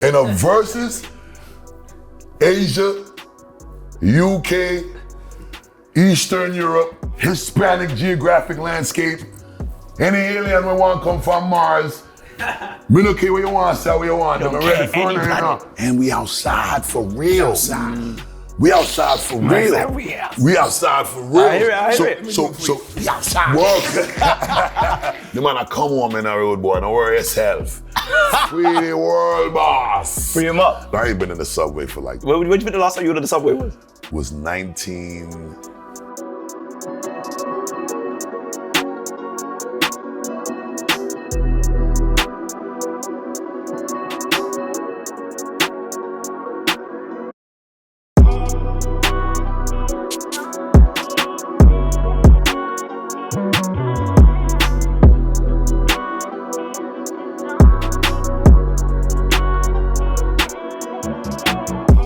In a versus, Asia, UK, Eastern Europe, Hispanic geographic landscape, any alien we want come from Mars, me no care what you want, say what you want. I'm ready for it now. And we outside for real. We outside for real. We outside for real. I hear it. So we outside. The man, I come on, man, road boy, don't worry yourself. Free the world, boss. Free him up. I ain't been in the subway for like. When you been the last time you were in the subway was? Was 19.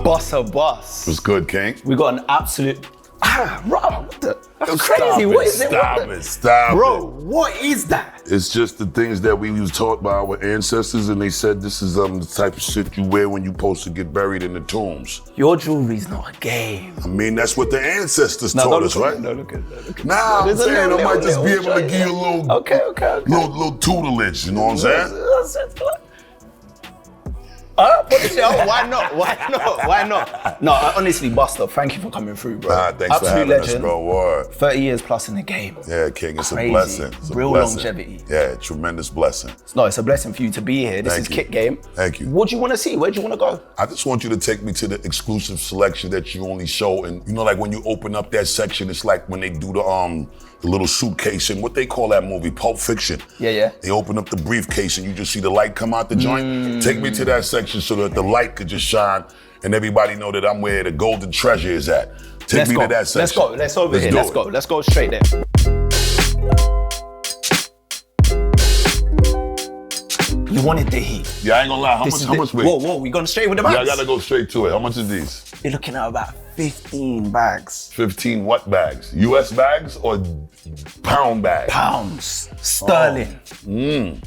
Busta Bus. What's good, King? We got an absolute. Bro, what the? That's crazy. What is it? Stop it. Bro, what is that? It's just the things that we was taught by our ancestors, and they said this is the type of shit you wear when you're supposed to get buried in the tombs. Your jewelry's not a game. I mean, that's what the ancestors taught us, right? No, look at that. Nah, I'm saying I might just be able to give you a little, little tutelage, you know what I'm saying? Why not? No, honestly, Busta, thank you for coming through, bro. Thanks for having us, bro. Word. 30 years plus in the game. Yeah, King, it's Crazy. a blessing. It's a real blessing. longevity. Yeah, tremendous blessing. No, it's a blessing for you to be here. This is Kick Game. Thank you. What do you want to see? Where do you want to go? I just want you to take me to the exclusive selection that you only show. And you know, like when you open up that section, it's like when they do the little suitcase and what they call that movie, Pulp Fiction. Yeah. They open up the briefcase and you just see the light come out the joint. Take me to that section so that the light could just shine and everybody know that I'm where the golden treasure is at. Take me to that section. Let's go. Let's go straight there. You wanted the heat. Yeah, I ain't gonna lie. How much weight? Whoa, we going straight with the bags? Yeah, I gotta go straight to it. How much is these? You're looking at about 15 bags. 15 what bags? US bags or pound bags? Pounds. Sterling.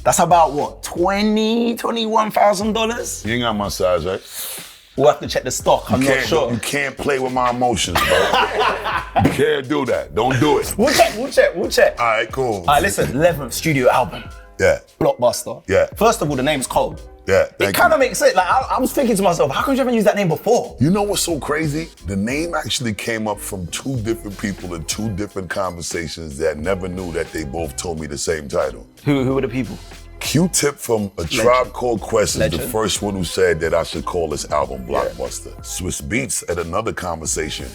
That's about what? $21,000? You ain't got my size, right? We'll have to check the stock. I'm not sure. You can't play with my emotions, bro. You can't do that. Don't do it. We'll check. All right, cool. All right, listen, 11th studio album. Yeah. Blockbuster. Yeah. First of all, the name's cold. Yeah, it kind of makes sense. Like, I was thinking to myself, how come you haven't used that name before? You know what's so crazy? The name actually came up from two different people in two different conversations that never knew that they both told me the same title. Who were the people? Q-Tip from A Tribe Called Quest is the first one who said that I should call this album Blockbuster. Yeah. Swizz Beatz at another conversation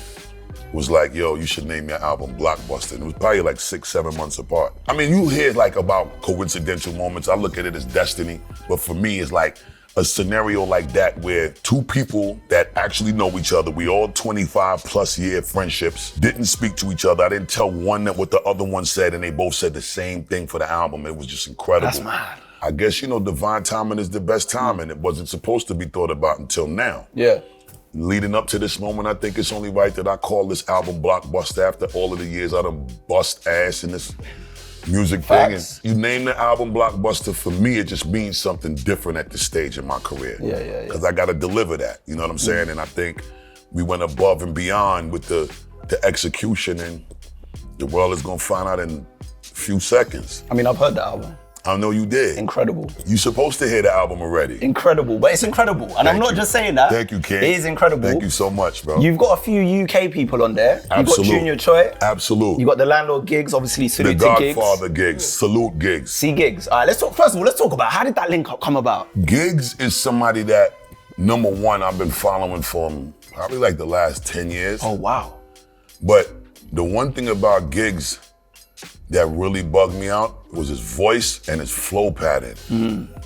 was like, yo, you should name your album Blockbuster. And it was probably like 6-7 months apart. I mean, you hear like about coincidental moments. I look at it as destiny. But for me, it's like a scenario like that where two people that actually know each other, we all 25 plus year friendships, didn't speak to each other. I didn't tell one that what the other one said, and they both said the same thing for the album. It was just incredible. That's mad. I guess, divine timing is the best timing. It wasn't supposed to be thought about until now. Yeah. Leading up to this moment, I think it's only right that I call this album Blockbuster after all of the years I done bust ass in this music thing. And you name the album Blockbuster, for me, it just means something different at this stage in my career. Yeah. Because I got to deliver that, you know what I'm saying? And I think we went above and beyond with the execution, and the world is going to find out in a few seconds. I mean, I've heard the album. I know you did. Incredible. You supposed to hear the album already. Incredible, but it's incredible. And I'm not just saying that. Thank you, King. It is incredible. Thank you so much, bro. You've got a few UK people on there. Absolute. You've got Junior Choi. Absolute. You got the Landlord Gigs, obviously salute to Gigs. The Godfather Gigs, salute Gigs. See Gigs. All right, first of all, let's talk about how did that link up come about? Gigs is somebody that, number one, I've been following for probably like the last 10 years. Oh, wow. But the one thing about Gigs that really bugged me out was his voice and his flow pattern.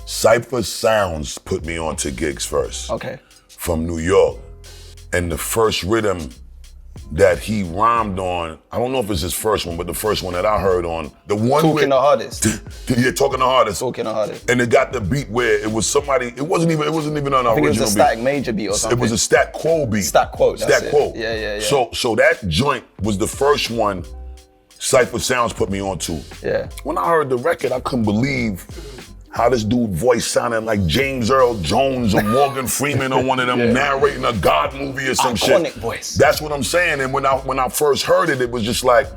Cypher Sounds put me on to Gigs first. Okay. From New York. And the first rhythm that he rhymed on, I don't know if it's his first one, but the first one that I heard on, the one Talking the Hardest. Yeah, Talking the Hardest. Talking the Hardest. And it got the beat where it was somebody, it wasn't even an original beat. I think it was a Static Major beat or something. It was a Stat Quo beat. Stat Quo, that's Stat Quo. Yeah. So that joint was the first one Cypher Sounds put me on to. Yeah. When I heard the record, I couldn't believe how this dude voice sounded like James Earl Jones or Morgan Freeman on one of them narrating a God movie or some shit. Iconic voice. That's what I'm saying. And when I first heard it, it was just like,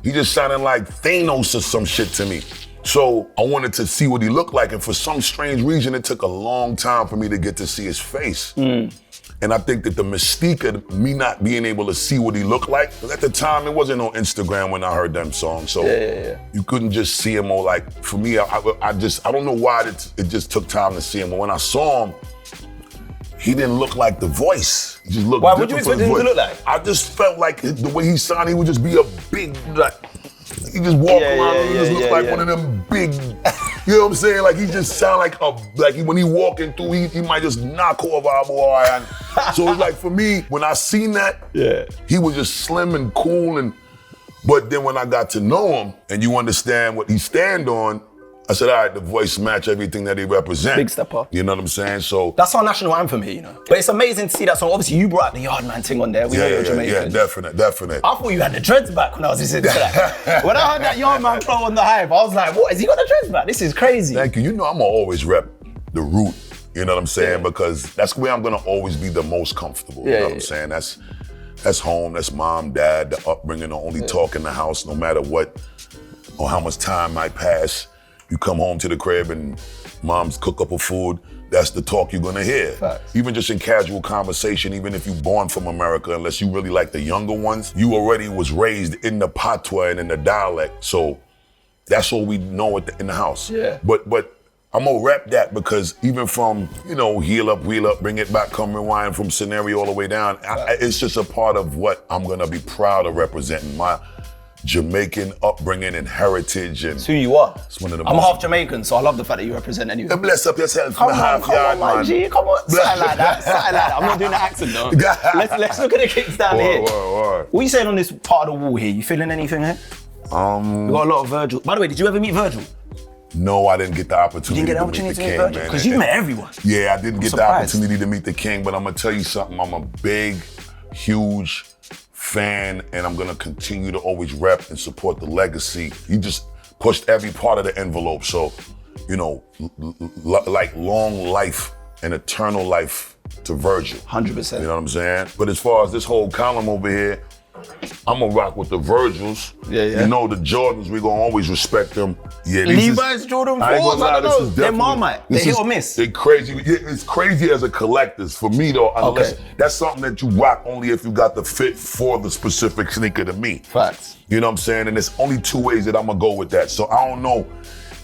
he just sounded like Thanos or some shit to me. So I wanted to see what he looked like, and for some strange reason, it took a long time for me to get to see his face. And I think that the mystique of me not being able to see what he looked like, because at the time, it wasn't on Instagram when I heard them songs, so you couldn't just see him, or like, for me, I don't know why it just took time to see him, but when I saw him, he didn't look like the voice. He just looked Why different. would you expect him to look like? I just felt like the way he sounded, he would just be a big, like, he just walk around and he just looks like one of them big, you know what I'm saying? Like he just sound like when he walking through, he might just knock over our boy. And so it's like for me, when I seen that, he was just slim and cool, but then when I got to know him and you understand what he stand on, I said, all right, the voice match everything that he represents. Big step up. You know what I'm saying? So that's our national anthem here, you know. But it's amazing to see that song. Obviously, you brought the Yardman thing on there. We know you're Jamaican. Definite. I thought you had the dreads back when I was listening to that. When I heard that Yardman flow on the Hive, I was like, what, has he got the dreads back? This is crazy. Thank you. You know, I'm gonna always rep the root. You know what I'm saying? Because that's where I'm gonna always be the most comfortable. You know what I'm saying? That's home, that's mom, dad, the upbringing, the only talk in the house, no matter what or how much time might pass. You come home to the crib and mom's cook up a food, that's the talk you're gonna hear. Facts. Even just in casual conversation, even if you're born from America, unless you really like the younger ones, you already was raised in the patois and in the dialect. So that's all we know in the house. Yeah. But I'm gonna rep that because even from, you know, heel up, wheel up, bring it back, come rewind, from scenario all the way down, it's just a part of what I'm gonna be proud of representing, my Jamaican upbringing and heritage. And it's who you are. It's one of the I'm half Jamaican, so I love the fact that you represent anyway. Bless up yourself, come half on, yard, my man. G, come on. Something like that. I'm not doing the accent though. Let's look at the kicks down here. What are you saying on this part of the wall here? You feeling anything here? We got a lot of Virgil. By the way, did you ever meet Virgil? No, I didn't get the opportunity. You didn't get the to opportunity meet to the meet king, Virgil? Because you met everyone. Yeah, I didn't get the opportunity to meet the king, but I'm gonna tell you something. I'm a big, huge fan, and I'm gonna continue to always rep and support the legacy. He just pushed every part of the envelope. So, you know, like long life and eternal life to Virgil. 100%. You know what I'm saying? But as far as this whole column over here, I'm gonna rock with the Virgils. You know, the Jordans, we gonna always respect them. Yeah, Levi's Jordan 4s, I don't know. They're Marmite. They're hit or miss. They're crazy. It's crazy as a collector's. For me though, unless that's something that you rock only if you got the fit for the specific sneaker to me. Facts. You know what I'm saying? And there's only two ways that I'm gonna go with that. So I don't know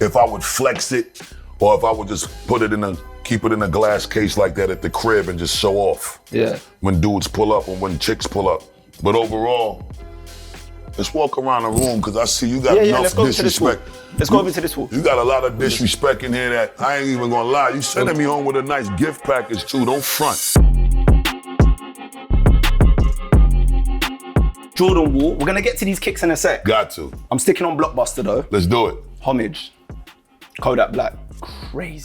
if I would flex it or if I would just keep it in a glass case like that at the crib and just show off. Yeah. When dudes pull up or when chicks pull up. But overall, let's walk around the room because I see you got enough disrespect. Let's go over to this wall. You got a lot of disrespect in here that I ain't even gonna lie. You sending me home with a nice gift package too, don't front. Jordan Wall, we're gonna get to these kicks in a sec. Got to. I'm sticking on Blockbuster though. Let's do it. Homage. Kodak Black. Crazy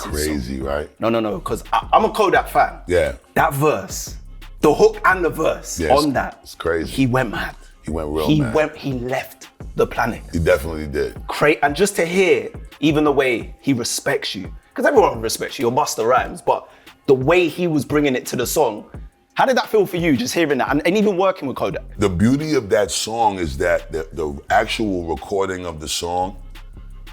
song. Right? No, because I'm a Kodak fan. Yeah. That verse, the hook and the verse on that. It's crazy. He went mad. He went real mad. He left the planet. He definitely did. And just to hear even the way he respects you, because everyone respects you, you're Busta Rhymes, but the way he was bringing it to the song, how did that feel for you, just hearing that, and even working with Kodak? The beauty of that song is that the actual recording of the song,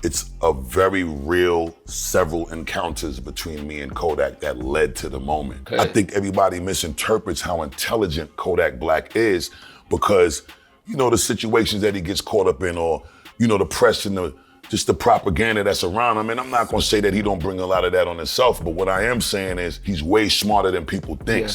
it's a very real several encounters between me and Kodak that led to the moment. I think everybody misinterprets how intelligent Kodak Black is because, you know, the situations that he gets caught up in, or, you know, the press and just the propaganda that's around him. And I'm not gonna say that he don't bring a lot of that on himself, but what I am saying is he's way smarter than people think.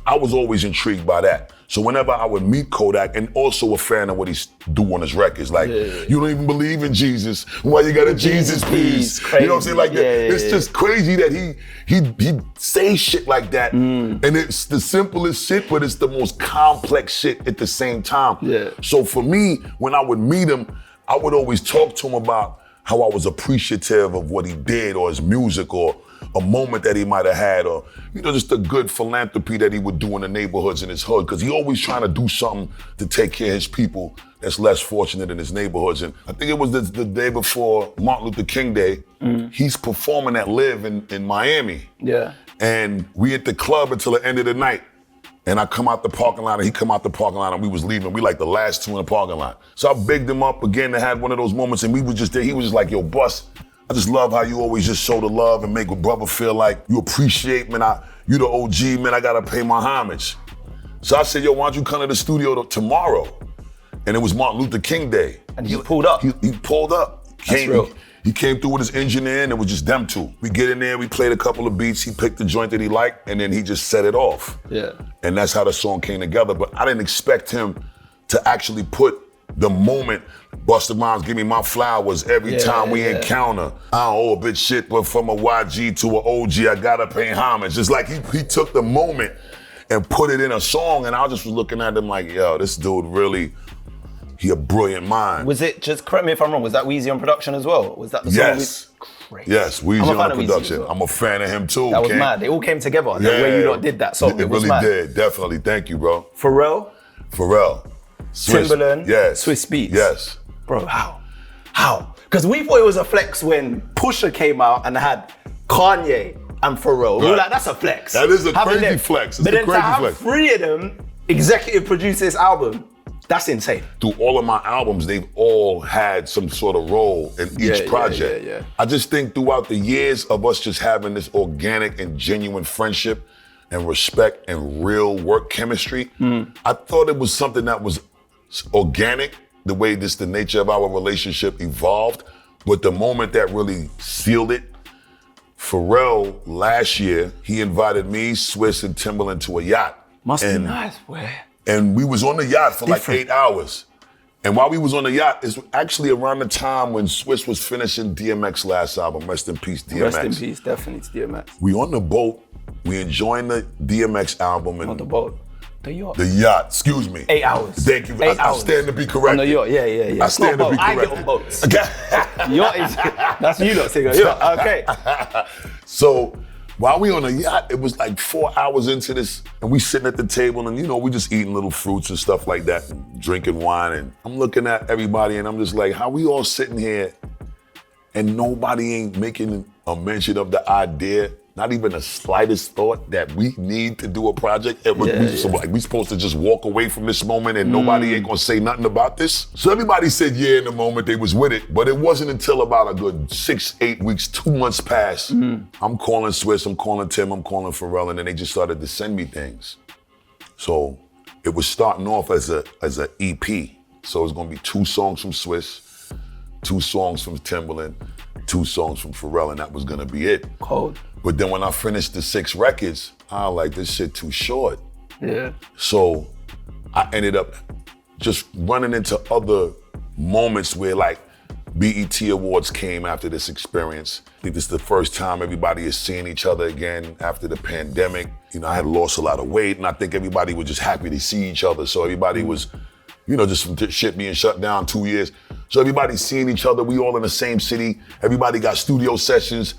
I was always intrigued by that. So whenever I would meet Kodak, and also a fan of what he's do on his records, like, you don't even believe in Jesus, why you got a Jesus piece? You know what I'm saying? Like, it's just crazy that he say shit like that, and it's the simplest shit, but it's the most complex shit at the same time. So for me, when I would meet him, I would always talk to him about how I was appreciative of what he did, or his music, or a moment that he might have had, or just a good philanthropy that he would do in the neighborhoods in his hood, because he always trying to do something to take care of his people that's less fortunate in his neighborhoods. And I think it was the day before Martin Luther King Day. He's performing at Live in Miami. Yeah. And we at the club until the end of the night. And I come out the parking lot, and he come out the parking lot, and we was leaving. We like the last two in the parking lot. So I bigged him up again to have one of those moments, and we was just there. He was just like, yo, Bus, I just love how you always just show the love and make a brother feel like you appreciate, man. You the OG, man, I gotta pay my homage. So I said, yo, why don't you come to the studio tomorrow? And it was Martin Luther King Day. And he pulled up. He pulled up. That's real. He came through with his engineer, and it was just them two. We get in there, we played a couple of beats, he picked the joint that he liked, and then he just set it off. Yeah. And that's how the song came together. But I didn't expect him to actually put the moment, Busta Rhymes, give me my flowers every time we encounter. I don't owe a bitch shit, but from a YG to an OG, I gotta pay homage. It's like he took the moment and put it in a song, and I just was looking at him like, yo, this dude really, he a brilliant mind. Was it, just correct me if I'm wrong, was that Weezy on production as well? Was that the song? Yes. Crazy. Yes, Weezy on the production. Well. I'm a fan of him too. That was mad. They all came together. The way you lot did that song. It was really mad. did, definitely. Thank you, bro. Pharrell. Swizz, Timberland. Yes. Swizz Beatz. Yes. Bro, how? Because we thought it was a flex when Pusha came out and had Kanye and Pharrell. We were like, that's a flex. That is a crazy flex. It's but then a crazy to have flex. 3 of them executive produce this album, that's insane. Through all of my albums, they've all had some sort of role in each project. Yeah. I just think throughout the years of us just having this organic and genuine friendship and respect and real work chemistry, I thought it was something that was organic, the way the nature of our relationship evolved. But the moment that really sealed it, Pharrell, last year, he invited me, Swizz, and Timberland to a yacht. Must be nice, boy. And we was on the yacht for like 8 hours. And while we was on the yacht, it's actually around the time when Swizz was finishing DMX's last album, Rest in Peace, DMX. Rest in peace, definitely to DMX. We on the boat, we enjoying the DMX album. And on the boat. The yacht. The yacht, excuse me. 8 hours. Thank you. 8 I hours. stand to be corrected. On the yacht, yeah. I stand to be corrected. I get on boats. Yacht is, that's you lot saying yacht, okay. So while we on the yacht, it was like 4 hours into this, and we sitting at the table, and we just eating little fruits and stuff like that, and drinking wine, and I'm looking at everybody, and I'm just like, how we all sitting here, and nobody ain't making a mention of the idea, not even the slightest thought that we need to do a project. Like we supposed to just walk away from this moment and nobody ain't gonna say nothing about this. So everybody said yeah in the moment, they was with it, but it wasn't until about a good 6, 8 weeks, 2 months passed. I'm calling Swizz, I'm calling Tim, I'm calling Pharrell, and then they just started to send me things. So it was starting off as a EP. So it's gonna be 2 songs from Swizz, 2 songs from Timberland, 2 songs from Pharrell, and that was gonna be it. Cold. But then when I finished the 6 records, I was like, this shit too short. Yeah. So I ended up just running into other moments where like BET Awards came after this experience. I think this is the first time everybody is seeing each other again after the pandemic. I had lost a lot of weight, and I think everybody was just happy to see each other. So everybody was, just some shit being shut down 2 years. So everybody's seeing each other. We all in the same city. Everybody got studio sessions.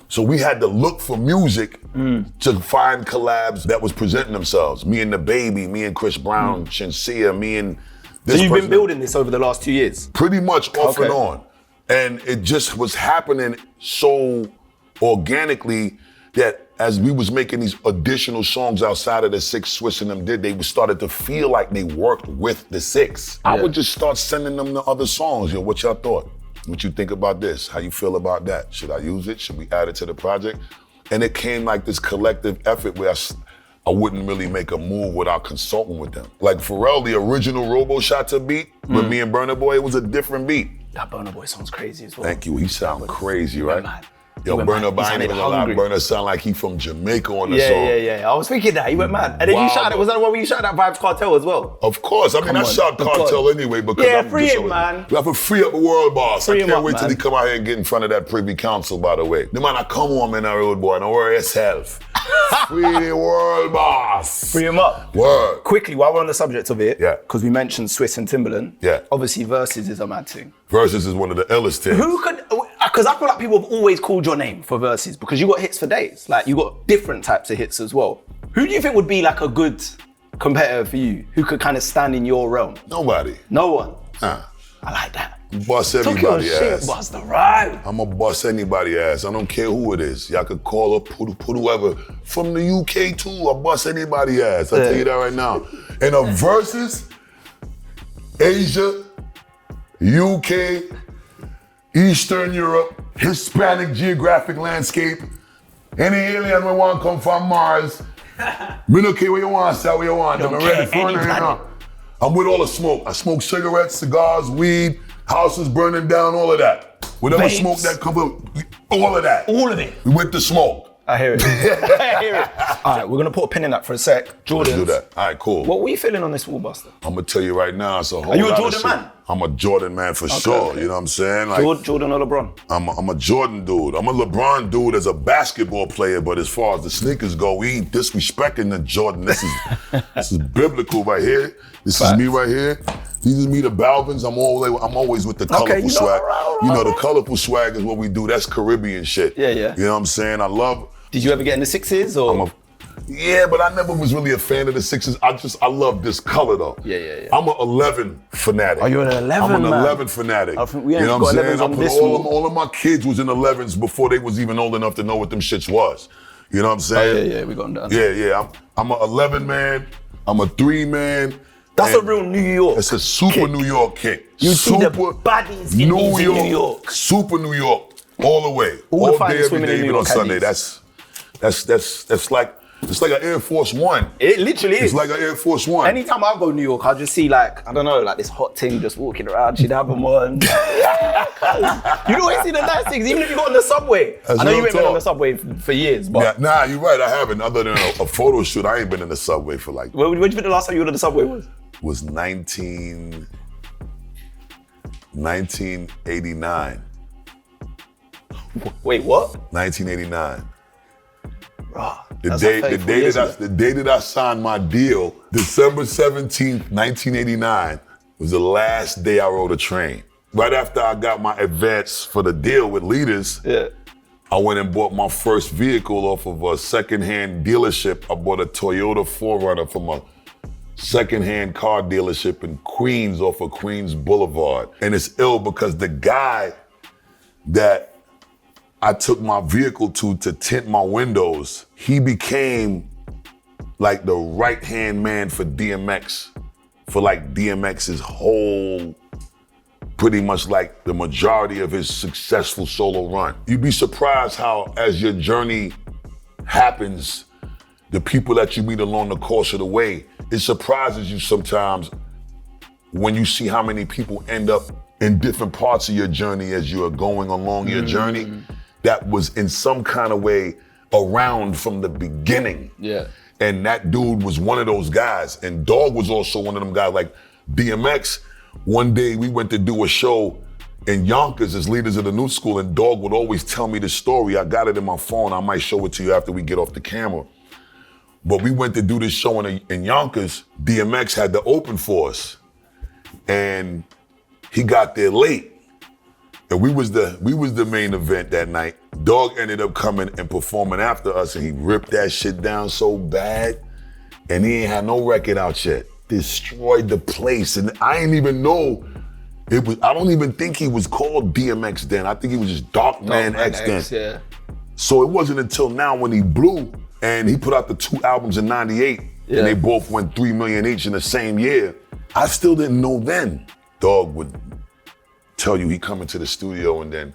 So we had to look for music to find collabs that was presenting themselves. Me and the Baby, me and Chris Brown, Shinsia, me and this So you've person. been building this over the last 2 years? Pretty much off and on. And it just was happening so organically that as we was making these additional songs outside of the 6 Swizz and them did, they started to feel like they worked with the 6. I would just start sending them the other songs. Yo, what y'all thought? What you think about this? How you feel about that? Should I use it? Should we add it to the project? And it came like this collective effort where I wouldn't really make a move without consulting with them. Like Pharrell, the original Robo Shotta beat with me and Burna Boy, it was a different beat. That Burna Boy sounds crazy as well. Thank you. He sound crazy, right? Mad. Yo, Burna Boy ain't even allowed Burna sound like he from Jamaica on the song. Yeah. I was thinking that. He went mad. And then you shouted, was that the one where you shouted at Vibes Cartel as well? Of course. I mean, I shout Cartel anyway because I'm free him, man. We have to free up the world, boss. Free I him can't up, wait till he come out here and get in front of that Privy Council, by the way. The man, I come on, man, old boy, don't worry yourself. Free the world, boss. Free him up. Word. Quickly, while we're on the subject of it, Yeah. because we mentioned Swizz and Timberland. Yeah. Obviously, Versus is a mad thing. Versus is one of the illest things. Who could, I Because I feel like people have always called your name for verses because you got hits for days. Like you got different types of hits as well. Who do you think would be like a good competitor for you? Who could kind of stand in your realm? Nobody. No one. Nah. I like that. Bust everybody ass. Busta Rhymes. I'ma bust anybody ass. I don't care who it is. Y'all could call up, put whoever. From the UK too, I bust anybody ass. I'll tell you that right now. And the verses, Asia, UK, Eastern Europe, Hispanic geographic landscape, any alien we want come from Mars. Me no care where you want, say where you want. I'm ready for it now. I'm with all the smoke. I smoke cigarettes, cigars, weed, houses burning down, all of that. Whatever Vapes. smoke that comes up, all of that. All of it. We with the smoke. I hear it. I hear it. All right, we're gonna put a pin in that for a sec. Jordan. Let's do that. All right, cool. What were you feeling on this wall, Busta? I'm gonna tell you right now, it's a whole Are you a lot Jordan of shit. man? I'm a Jordan man for sure. okay. You know what I'm saying? Like, Jordan or LeBron? I'm a Jordan dude. I'm a LeBron dude as a basketball player, but as far as the sneakers go, we ain't disrespecting the Jordan. This is biblical right here. This is me right here. These are me, the Balvins. I'm always with the colorful swag. You know, the colorful swag is what we do. That's Caribbean shit. Yeah, yeah. You know what I'm saying? I love. Did you ever get in the sixes or? Yeah, but I never was really a fan of the Sixers. I love this color though. Yeah. I'm an 11 fanatic. Are you an 11 I'm an man? 11 fanatic. I think we you ain't know got what I'm 11s saying? I on put this wall. all of my kids was in 11s before they was even old enough to know what them shits was. You know what I'm saying? Yeah, we got them down. Yeah. I'm an 11 man. I'm a 3 man. That's a real New York. It's a super kick. New York kick. You see the Super baddies in New York. Super New York. All the way. All the day, finest every women day, in New even York on Sunday. caddies. That's like it's like an Air Force One. It literally is. It's like an Air Force One. Anytime I go to New York, I just see like, I don't know, like this hot thing just walking around. She'd have them on. You always see the nice things, even if you go on the subway. That's I know you real ain't been on talk. the subway for years, but. Yeah, nah, you're right. I haven't. Other than a photo shoot, I ain't been in the subway for like. When do you think the last time you were on the subway was? Was 1989. Wait, what? 1989. The That's day, like the 34 day years that ago. the day that I signed my deal, December 17th, 1989, was the last day I rode a train. Right after I got my advance for the deal with Leaders, Yeah. I went and bought my first vehicle off of a secondhand dealership. I bought a Toyota 4Runner from a secondhand car dealership in Queens off of Queens Boulevard. And it's ill because the guy that I took my vehicle to tint my windows, he became like the right-hand man for DMX, for like DMX's whole, pretty much like the majority of his successful solo run. You'd be surprised how, as your journey happens, the people that you meet along the course of the way, it surprises you sometimes when you see how many people end up in different parts of your journey as you are going along your journey that was in some kind of way around from the beginning. Yeah. And that dude was one of those guys. And Dog was also one of them guys. Like DMX, one day we went to do a show in Yonkers as Leaders of the New School, and Dog would always tell me the story. I got it in my phone. I might show it to you after we get off the camera. But we went to do this show in Yonkers. DMX had to open for us. And he got there late. And we was the main event that night. Dog ended up coming and performing after us, and he ripped that shit down so bad, and he ain't had no record out yet. Destroyed the place, and I ain't even know it was. I don't even think he was called DMX then. I think he was just Dark Man X then. Yeah. So it wasn't until now when he blew, and he put out the 2 albums in '98, Yeah. and they both went 3 million each in the same year. I still didn't know then. Dog would tell you he coming to the studio, and then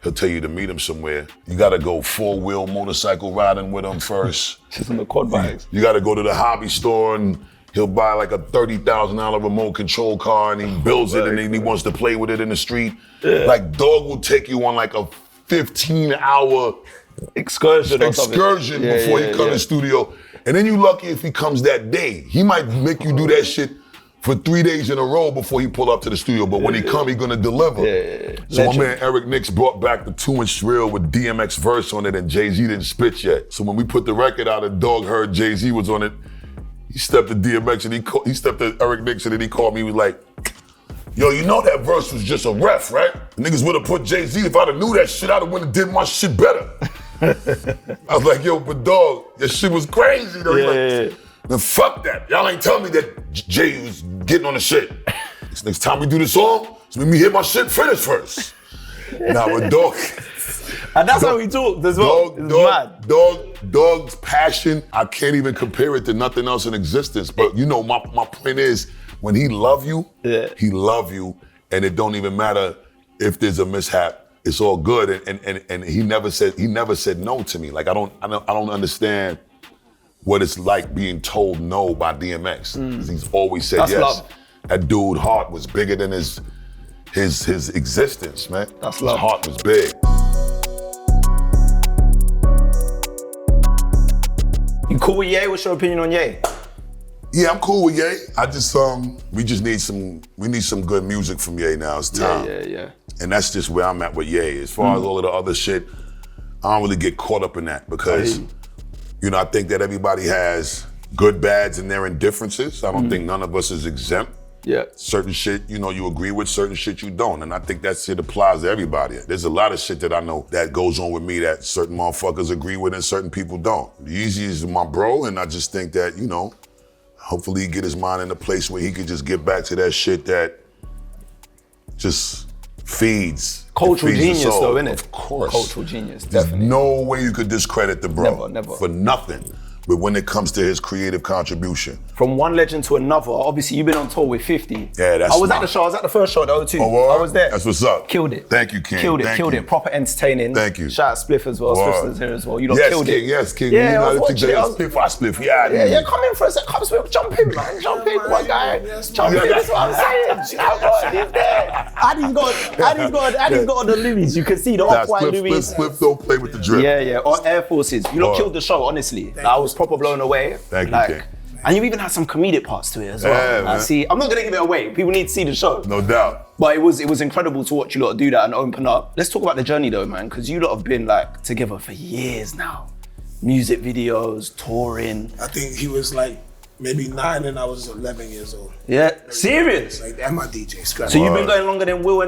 he'll tell you to meet him somewhere. You gotta go 4-wheel motorcycle riding with him first. Just on the quad bikes. You gotta go to the hobby store, and he'll buy like a $30,000 remote control car, and he builds it, and then he wants to play with it in the street. Yeah. Like Dog will take you on like a 15-hour Excursion before he come to the studio. And then you lucky if he comes that day. He might make you do that shit for 3 days in a row before he pull up to the studio. But when he come, he gonna deliver. So my man Eric Nix brought back the 2-inch reel with DMX verse on it, and Jay-Z didn't spit yet. So when we put the record out and Dog heard Jay-Z was on it, he stepped to DMX and he stepped to Eric Nix, and then he called me, he was like, yo, you know that verse was just a ref, right? Niggas would have put Jay-Z. If I'd have knew that shit, I'd have went and did my shit better. I was like, yo, but dog, that shit was crazy though. Yeah. Then fuck that. Y'all ain't telling me that Jay was getting on the shit. Next time we do this song, it's make me hit my shit finish first. Nah, but dog. And that's how we talked as well. Mad. Dog's passion, I can't even compare it to nothing else in existence. But you know, my point is, when he love you, he love you, and it don't even matter if there's a mishap. It's all good, and he never said no to me. Like I don't understand what it's like being told no by DMX. He's always said that's yes. Love. That dude heart was bigger than his existence, man. That's love. His heart was big. You cool with Ye? What's your opinion on Ye? Yeah, I'm cool with Ye. I just we need some good music from Ye now. It's time. Yeah. And that's just where I'm at with Ye. As far as all of the other shit, I don't really get caught up in that because, you know, I think that everybody has good, bads, and their indifferences. I don't think none of us is exempt. Yeah. Certain shit, you know, you agree with, certain shit you don't. And I think that shit applies to everybody. There's a lot of shit that I know that goes on with me that certain motherfuckers agree with and certain people don't. Yeezy is my bro, and I just think that, you know, hopefully he get his mind in a place where he could just get back to that shit that just feeds. Cultural genius though, innit? Of course. Cultural genius, There's definitely. no way you could discredit the bro. Never. For nothing. But when it comes to his creative contribution. From one legend to another, obviously you've been on tour with 50. Yeah, that's I was at the show, I was at the first show at the O2. Oh, I was there. That's what's up. Killed it. Thank you, King. Killed Thank you. it. Proper entertaining. Thank you. Shout out Spliff as well. Spliff's here as well. You lot killed King, it. Yes, King. Yeah, you know, I was watching it. Spliff. Yeah, Come in for a sec. Come Spliff, jump in, man. Jump in, one guy. Jump in, that's what I'm saying. You know what? He's there. Addy's got on the Louis. You can see the off-white Louis. Spliff don't play with the drip. Yeah. Or Air Forces. You lot killed the show, honestly. I was proper blown away. Thank you, King. And you even had some comedic parts to it as well. Yeah, man. I'm not gonna give it away. People need to see the show. No doubt. But it was incredible to watch you lot do that and open up. Let's talk about the journey though, man, because you lot have been like together for years now. Music videos, touring. I think he was like maybe 9 and I was 11 years old. Yeah, serious? Like that, my DJ Scratch. So you've been going longer than Will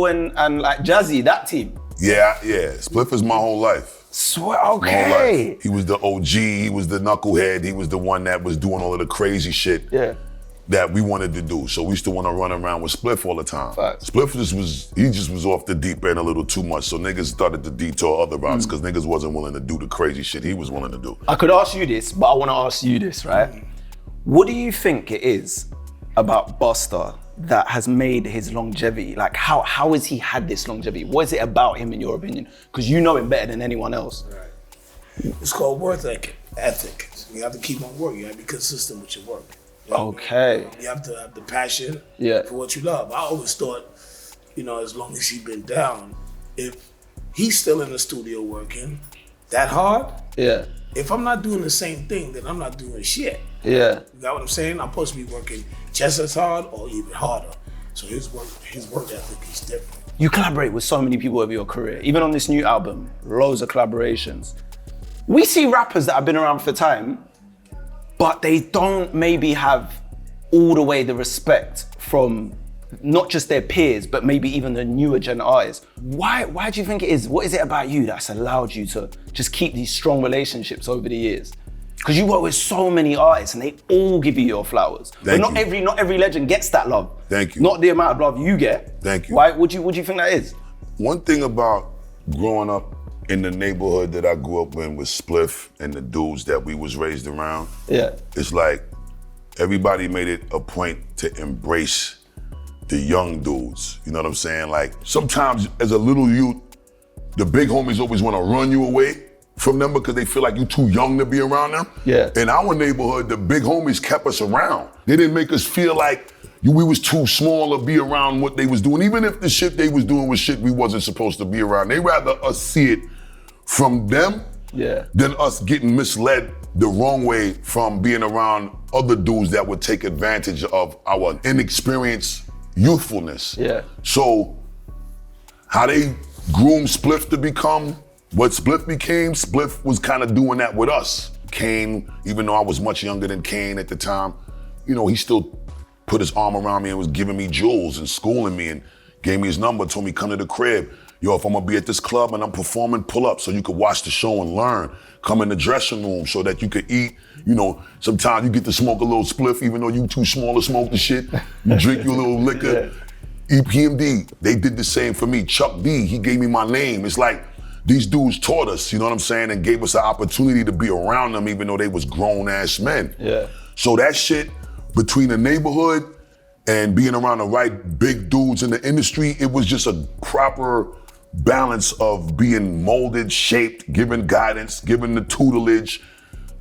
and like Jazzy, that team? Yeah. Spliff is my whole life. Swear, My whole okay. life. He was the OG, he was the knucklehead, he was the one that was doing all of the crazy shit that we wanted to do. So we used to want to run around with Spliff all the time. Facts. Spliff just was off the deep end a little too much. So niggas started to detour other routes because niggas wasn't willing to do the crazy shit he was willing to do. I could ask you this, but I want to ask you this, right? What do you think it is about Busta that has made his longevity? Like, how has he had this longevity? What is it about him, in your opinion? Because you know him better than anyone else. Right. It's called work ethic. You have to keep on working. You have to be consistent with your work. You know? Okay. You have to have the passion for what you love. I always thought, you know, as long as he's been down, if he's still in the studio working that hard, if I'm not doing the same thing, then I'm not doing shit. Yeah. You got what I'm saying? I'm supposed to be working just as hard or even harder. So his work ethic is different. You collaborate with so many people over your career. Even on this new album, loads of collaborations. We see rappers that have been around for time, but they don't maybe have all the way the respect from not just their peers, but maybe even the newer gen artists. Why do you think it is? What is it about you that's allowed you to just keep these strong relationships over the years? Because you work with so many artists and they all give you your flowers. But not every legend gets that love. Thank you. Not the amount of love you get. Thank you. Why? What do you think that is? One thing about growing up in the neighborhood that I grew up in with Spliff and the dudes that we was raised around, it's like everybody made it a point to embrace the young dudes. You know what I'm saying? Like sometimes as a little youth, the big homies always want to run you away from them because they feel like you too young to be around them. Yeah. In our neighborhood, the big homies kept us around. They didn't make us feel like we was too small to be around what they was doing. Even if the shit they was doing was shit we wasn't supposed to be around. They rather us see it from them than us getting misled the wrong way from being around other dudes that would take advantage of our inexperienced youthfulness. Yeah. So how they groomed Spliff to become what Spliff became, Spliff was kind of doing that with us. Kane, even though I was much younger than Kane at the time, you know, he still put his arm around me and was giving me jewels and schooling me and gave me his number, told me come to the crib. Yo, if I'm gonna be at this club and I'm performing, pull up so you could watch the show and learn. Come in the dressing room so that you could eat. You know, sometimes you get to smoke a little spliff even though you too small to smoke the shit. You drink your little liquor. EPMD, they did the same for me. Chuck D, he gave me my name. It's like these dudes taught us, you know what I'm saying, and gave us an opportunity to be around them even though they was grown ass men. Yeah. So that shit between the neighborhood and being around the right big dudes in the industry, it was just a proper balance of being molded, shaped, given guidance, given the tutelage,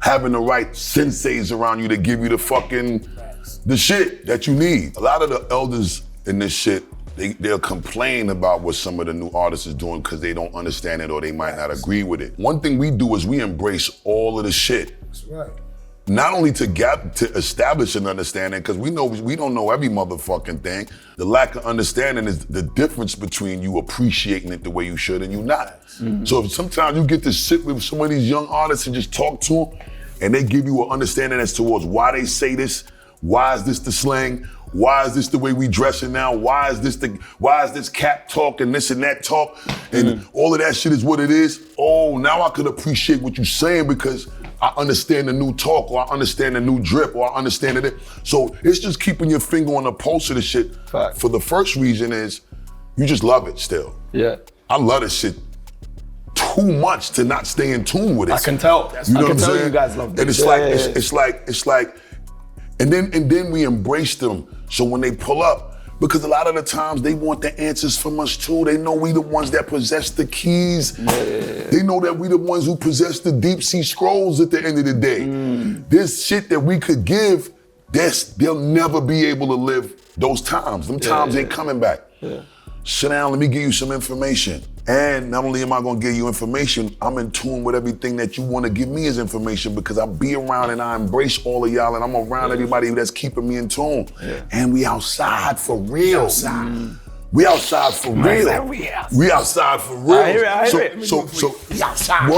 having the right senseis around you to give you the shit that you need. A lot of the elders in this shit, they'll complain about what some of the new artists is doing because they don't understand it or they might not agree with it. One thing we do is we embrace all of the shit. That's right. Not only to establish an understanding, because we don't know every motherfucking thing. The lack of understanding is the difference between you appreciating it the way you should and you not. Mm-hmm. So if sometimes you get to sit with some of these young artists and just talk to them, and they give you an understanding as towards why they say this, why is this the slang, why is this the way we dressing now, why is this cap talk and this and that talk, and all of that shit is what it is. Oh, now I could appreciate what you're saying because I understand the new talk, or I understand the new drip, or I understand it. So it's just keeping your finger on the pulse of the shit. Fact. For the first reason is, you just love it still. Yeah. I love this shit too much to not stay in tune with it. I can tell. You know I can tell saying? you guys love this. And it's like, and then we embrace them. So when they pull up, because a lot of the times they want the answers from us too. They know we the ones that possess the keys. Yeah. They know that we the ones who possess the deep sea scrolls at the end of the day. This shit that we could give, they'll never be able to live those times. Them times ain't coming back. Yeah. Sit down, let me give you some information. And not only am I gonna give you information, I'm in tune with everything that you wanna give me as information because I be around and I embrace all of y'all and I'm around everybody that's keeping me in tune. Yeah. And we outside for real. We outside for real. We outside for real. I hear it. So we outside.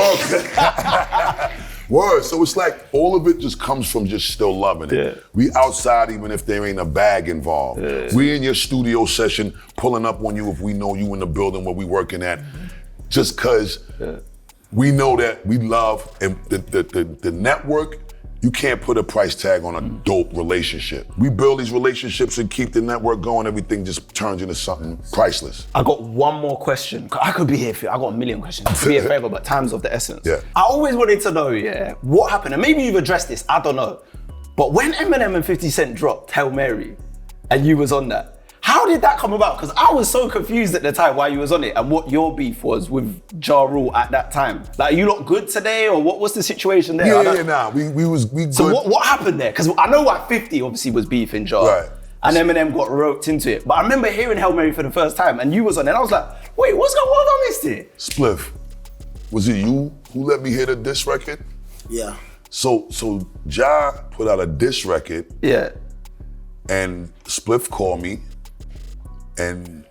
Word. So it's like all of it just comes from just still loving it. Yeah. We outside even if there ain't a bag involved. Yeah. We in your studio session pulling up on you if we know you in the building where we working at. Just cause we know that we love and the network, you can't put a price tag on a dope relationship. We build these relationships and keep the network going, everything just turns into something priceless. I got one more question. I could be here I got a million questions. I could be here forever, but time's of the essence. Yeah. I always wanted to know, what happened? And maybe you've addressed this, I don't know. But when Eminem and 50 Cent dropped Hail Mary, and you was on that, how did that come about? Because I was so confused at the time why you was on it and what your beef was with Ja Rule at that time. Like, you lot good today, or what was the situation there? We So good. what happened there? Because I know why 50 obviously was beefing Ja. Right. And Eminem got roped into it. But I remember hearing Hail Mary for the first time and you was on it and I was like, wait, what's going on? I missed it. Spliff, was it you who let me hear the diss record? Yeah. So Ja put out a diss record. Yeah. And Spliff called me and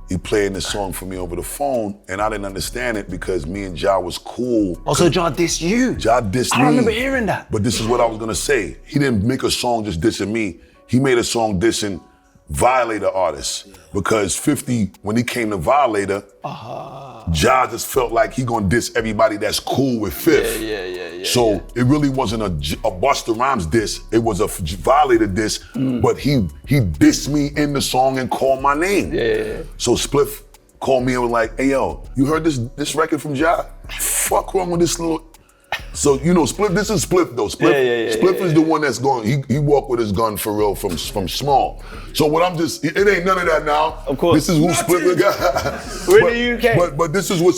he playing this song for me over the phone and I didn't understand it because me and Ja was cool. Oh, so Ja dissed you? Ja dissed me. I remember hearing that. But this is what I was gonna say. He didn't make a song just dissing me. He made a song dissing Violator artists. Because 50, when he came to Violator, Ja just felt like he gonna diss everybody that's cool with Fifth. So it really wasn't a Busta Rhymes diss, it was a Violator diss, but he dissed me in the song and called my name. So Spliff called me and was like, hey yo, you heard this record from Ja? Fuck wrong with this little... So, you know, Spliff, this is Spliff though. Spliff is the one that's going, he walked with his gun for real from small. So what I'm just, it ain't none of that now. Of course. This is who Spliff got. We're in the UK. But this is what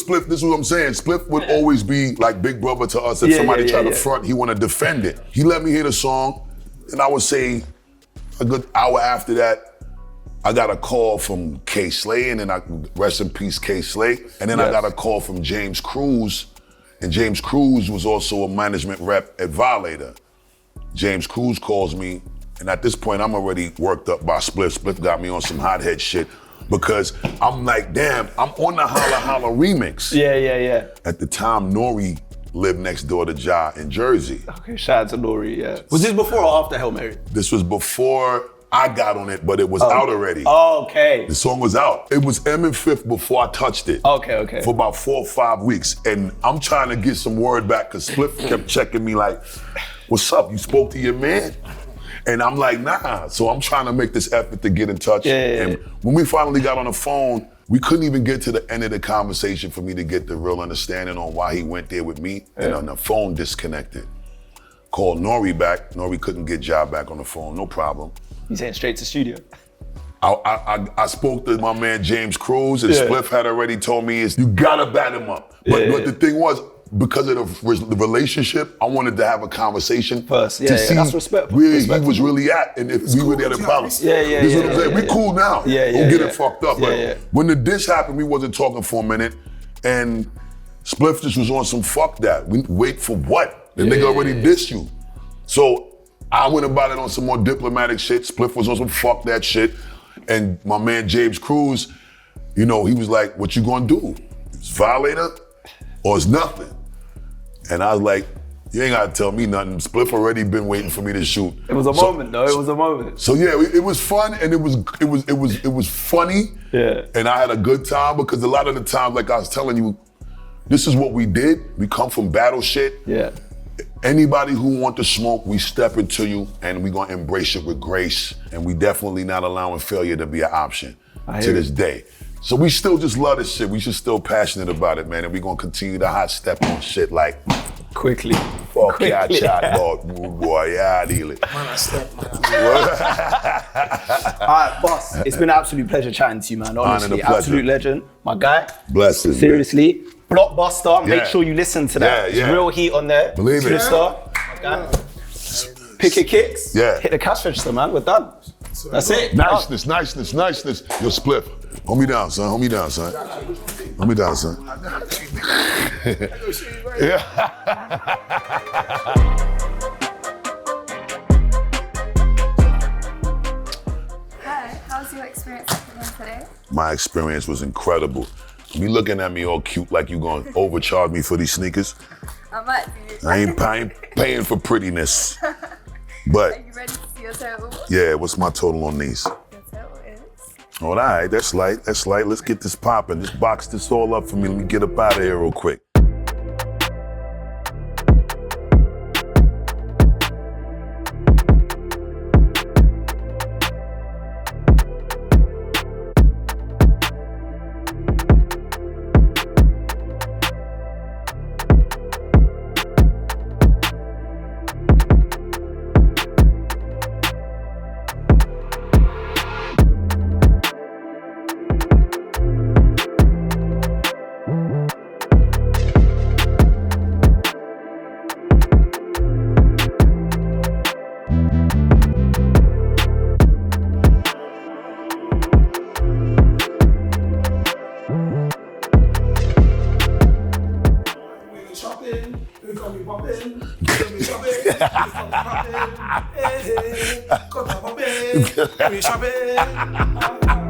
I'm saying. Spliff would always be like big brother to us. If somebody tried to front, he want to defend it. He let me hear the song, and I would say a good hour after that, I got a call from K Slay, and then rest in peace, K Slay. And then I got a call from James Cruz. And James Cruz was also a management rep at Violator. James Cruz calls me, and at this point, I'm already worked up by Spliff. Spliff got me on some hothead shit because I'm like, damn, I'm on the Holla Holla remix. Yeah. At the time, Nori lived next door to Ja in Jersey. Okay, shout out to Nori, Was this before or after Hail Mary? This was before I got on it, but it was out already. Oh, okay. The song was out. It was M and Fifth before I touched it. Okay. For about 4 or 5 weeks. And I'm trying to get some word back because Spliff kept checking me like, what's up? You spoke to your man? And I'm like, nah. So I'm trying to make this effort to get in touch. And when we finally got on the phone, we couldn't even get to the end of the conversation for me to get the real understanding on why he went there with me. And on the phone disconnected. Called Nori back. Nori couldn't get Job back on the phone, no problem. You saying straight to studio? I spoke to my man James Cruz, and Spliff had already told me you gotta bat him up. But the thing was, because of the relationship, I wanted to have a conversation first. To see that's respectful. Where he was really at, and if we really had a problem. This is what I'm saying. We cool now. Don't get it fucked up. But when the diss happened, we wasn't talking for a minute, and Spliff just was on some fuck that. We wait for what? The nigga already dissed you. So I went about it on some more diplomatic shit. Spliff was on some fuck that shit. And my man James Cruz, you know, he was like, what you gonna do? It's violator or it's nothing? And I was like, you ain't gotta tell me nothing. Spliff already been waiting for me to shoot. It was a moment though, it was a moment. So yeah, it was fun and it was funny. Yeah. And I had a good time because a lot of the times, like I was telling you, this is what we did. We come from battle shit. Yeah. Anybody who want to smoke, we step into you and we gonna embrace it with grace. And we definitely not allowing failure to be an option to this day. So we still just love this shit. We just still passionate about it, man. And we gonna continue to hot step on shit like quickly. Fuck yeah, chat, boy, yeah, deal it. Man, I step, man. All right, boss. It's been an absolute pleasure chatting to you, man. Honestly, absolute legend, my guy. Blessings. Seriously. Blockbuster, make sure you listen to that. Yeah. It's real heat on there. Believe it. Pick your kicks. Yeah. Hit the cash register, man. We're done. That's it. Niceness. Yo, Spliff. Hold me down, son. Hold me down, son. Hi, how was your experience with him today? My experience was incredible. You looking at me all cute like you gonna overcharge me for these sneakers? I might do. I ain't paying for prettiness. But are you ready to see your total? Yeah, what's my total on these? Your total is? All right, that's light. Let's get this popping. Just box this all up for me. Let me get up out of here real quick. Shopping.